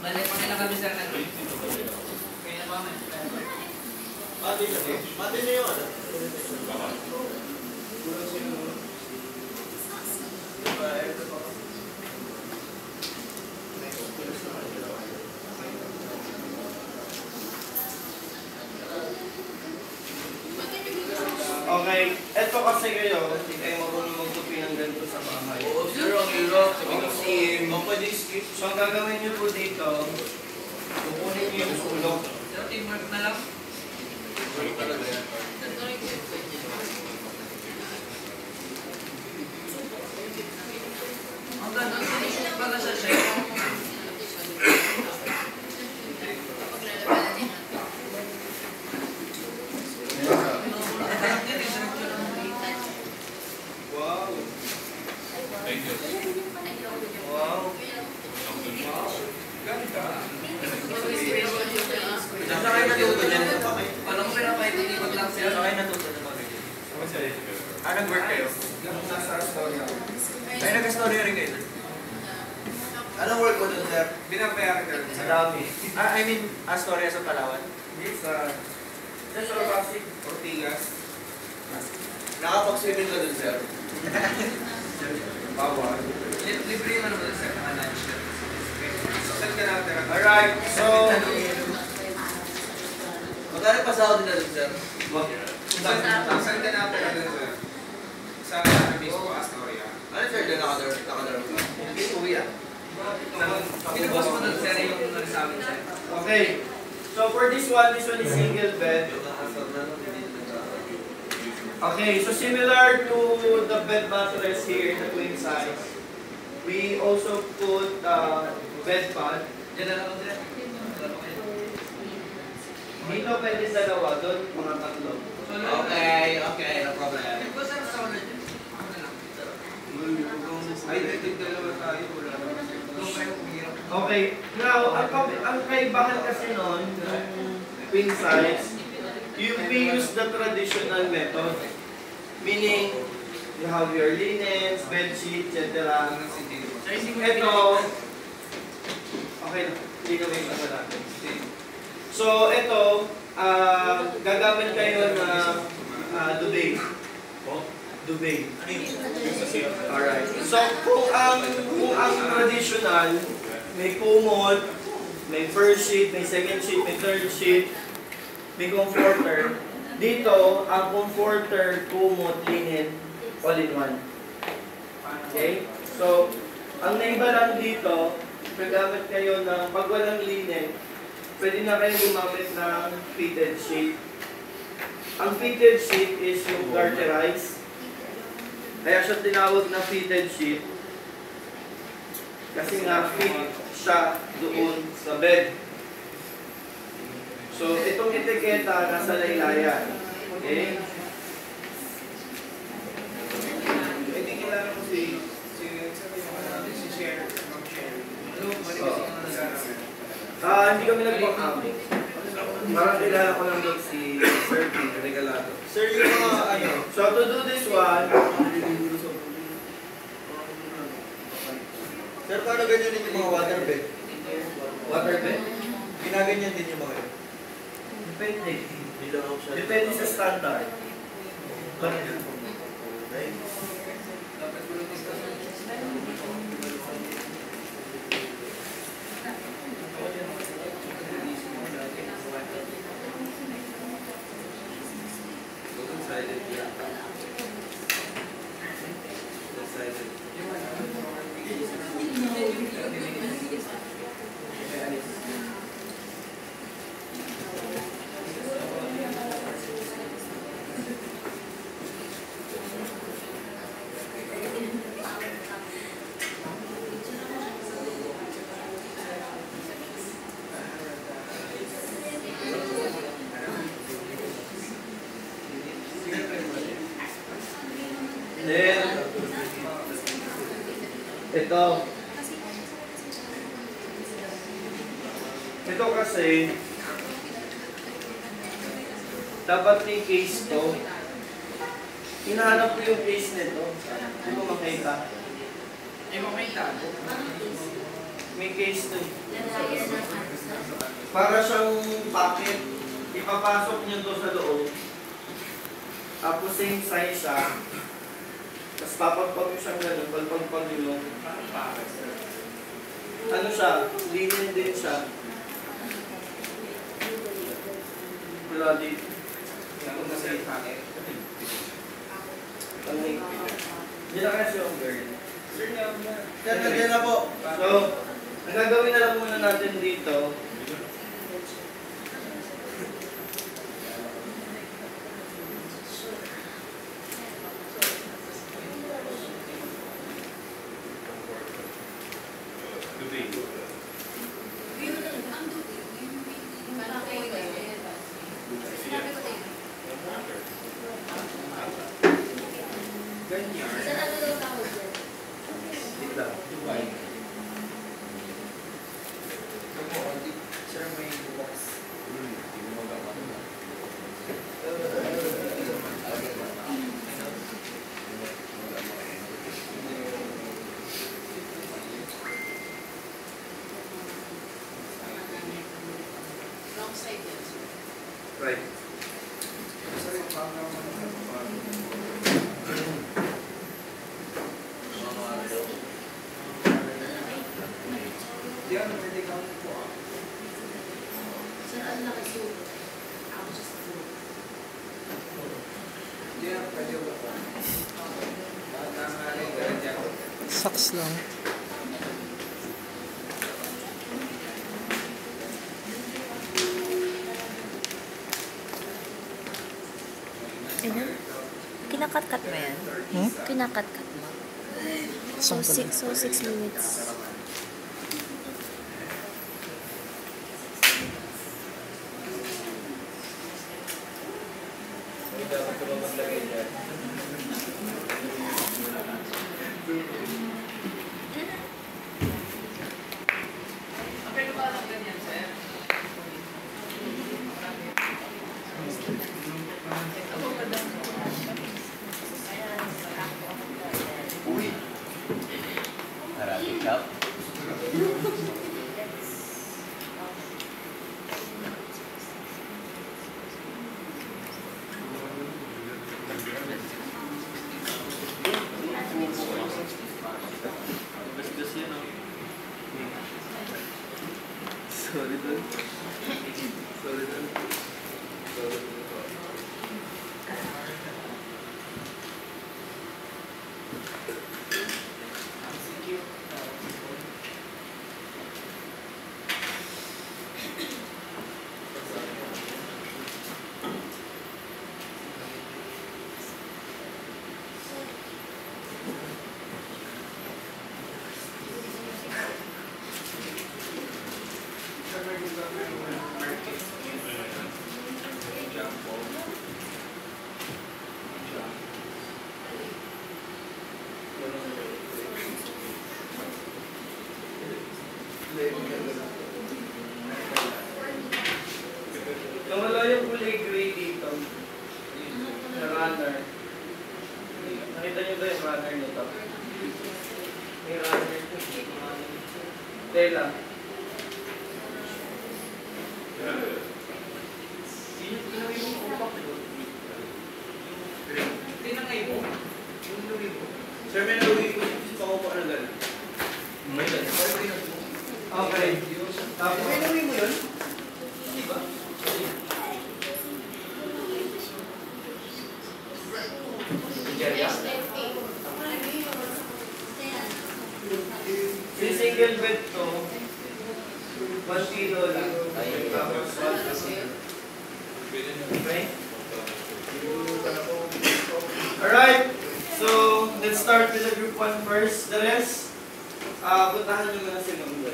Balik pa nila kami sir. Kaya na ba man? Mati na yun. Okay, eto kasi kayo, hindi kayo marunong magtupi ng ganito sa bahay. Oo, sir, ang hirap. Pwede skip. So, ang gagawin nyo po dito, kukunin nyo yung sulok. Sir, teamwork na lang. Ang ganda, para sa chef. Wow! Thank you. Wow! Sakay na tuto dyan. Walang pinapahitinikot lang sir. Sakay na tuto na mga ganyan. Nag-work kayo? Nasa Astoria. Ay, nag-story rin kayo. Anong work mo dun, sir? Binabayaran ka rin sa dami. I mean, Astoria sa Palawan. Hindi sa Pasig, Ortigas. Nakapag-swimming ka dun, sir? Bawal. Libre naman naman sir, lunch. Saan ka natin? Alright, so... Magkano pa sa din na dun, sir? Saan ka natin? Sa mismo Astoria. Ano, sir? Nakadarap ka? Hindi, uwi ah. Pinagos mo dun sir yung nasabi sir. Okay. So for this one is single bed. Okay, so similar to the bed mattress here, the queen size, we also put bed pad. Diyan na lang sir. Dito pwede dalawa, doon mga tatlo. Okay, no problem. Ito sir, sa wala dyan. Ako na lang. Ay, dalawa tayo, wala naman. Doon kayo umiyak. Okay, now, ang kaibahan kasi nun, yung queen size, we use the traditional method. Meaning, you have your linens, bed sheet, etc. Ito, okay, hindi kami sa natin. So, ito, gagamit kayo na duvet. Duvet. Alright. So, kung ang traditional, may kumot, may first sheet, may second sheet, may third sheet, may comforter. Dito, ang comforter, kumot, linen, all in one. Okay? So, ang naiba lang dito, gagamit kayo ng, pag walang linen, pwede na kayo gumamit ng fitted sheet. Ang fitted sheet is yung garterized. Kaya siya tinawag na fitted sheet. Kasi nga fit siya doon sa bed. So, itong etiketa nasa laylayan. Okay? Hindi kilala mo si Cher. Hindi kami nagpang-amin. Parang kilala ko lang doon si Sir P. Regalado. Sir, yung mga ano? So, to do this one, Sir, paano ganyan din yung mga waterbed? waterbed. Ginaganyan din yung mga yun? Depende. Hindi lang ako siya. Depende sa standard. Okay. Then, ito kasi, dapat may case to. Hinahanap ko yung case nito. Hindi ko makita. Ay, makita. May case to. Para siyang packet. Ipapasok niyo to sa loob. Tapos same size siya. Tapos papagpag nyo siyang gano'n. Palpagpag nyo. Ano siya? Linen din siya. Wala dito. Ako kasi packet. Hindi na kasi yung girl. Diyan na po. So, ang gagawin na lang muna natin dito. Sir, may box. Right. Sir, diyan, pwede kang po. Diyan, pwede ko po. Sucks lang. Ayun. Kinakat-kat mo yan? Hmm? Kinakat-kat mo? So, Saan pala? 6 minutes. Dapat ko ba maglagay dyan? Pero ba lang ganyan, sir? Uy! Arabic cup. Sorry dun. Sorry dun. Sorry dun. Nawala yung kulay gray dito. Na runner. Nakita niyo ba yung runner nito? May runner. Tela. Hindi na ngayon po. Yung luwi po. Sir, may nauwi ko. Gusto ko po ano gano'n. May ganun. Okay. Tapos, May nauwi mo yun? di ba? Nigeria? Si single bed to, 1 kilo lang. Tapos, okay? Alright, so let's start with the group 1 first. The rest, puntahan nyo muna si Ma'am.